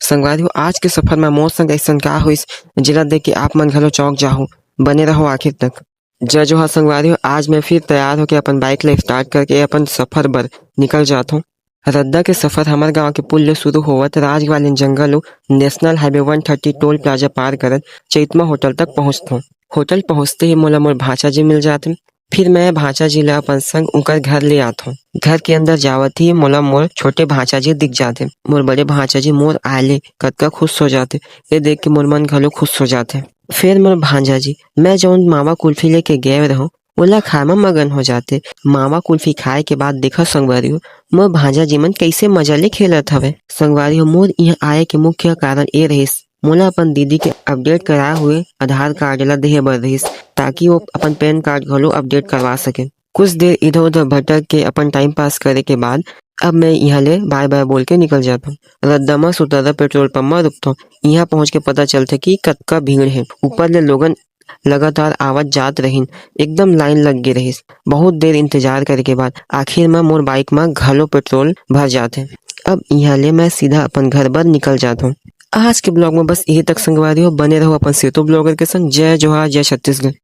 संगवारी आज के सफर में मोर संग ऐसा का होइस जेला देख के आप मन घलो चौंक जाहु। बने रहो आखिर तक। जय जोहार संगवारी आज मैं फिर तैयार होकर अपन बाइक ले स्टार्ट करके अपन सफर बर निकल जात हूँ। रद्दा के सफर हमार गांव के पुल ले शुरू होवत राजवालिन जंगल नेशनल हाईवे 130 टोल प्लाजा पार करत चैतमा होटल तक पहुँचत। होटल पहुँचते ही मोला मोर भाचा जी मिल जाते। फिर मैं भाचा जी ला अपन संग उनकर घर ले आता हूँ। घर के अंदर जावत ही मोला मोर छोटे भाचा जी दिख जाते। मोर बड़े भाचा जी मोर आले कतका खुश हो जाते। ये देख के मोर मन घलो खुश हो जाते। फिर मोर भांजा जी मैं जौन मावा कुल्फी लेके गए रहूं ओला खाए में मगन हो जाते। मावा कुल्फी खाए के बाद देखा संगवारी मोर भांजा जी मन कैसे मजा ले खेलत हवे। संगवारी मोर यहाँ आए के मुख्य कारण ये रहिस मोला अपन दीदी के अपडेट कराए हुए आधार कार्ड ला देहे बर रहिस ताकि वो अपन पैन कार्ड घलो अपडेट करवा सके। कुछ देर इधर उधर भटक के अपन टाइम पास करे के बाद अब मैं यहाँ ले बाय बाय बोल के निकल जाता हूँ। रद्दामा सुतरा पेट्रोल पंप में रुकता हूँ। यहाँ पहुँच के पता चलता कि कतका भीड़ है। ऊपर ले लोगन लगातार आवत जात रहीन। एकदम लाइन लग गई रही। बहुत देर इंतजार करे के बाद आखिर में मोर बाइक में घलो पेट्रोल भर जाते। अब यहाँ ले मैं सीधा अपन घर पर निकल जाता हूँ। आज के ब्लॉग में बस यही तक संगवारी हो। बने रहो अपन सेतु ब्लॉगर के संग। जय जोहार जय छत्तीसगढ़।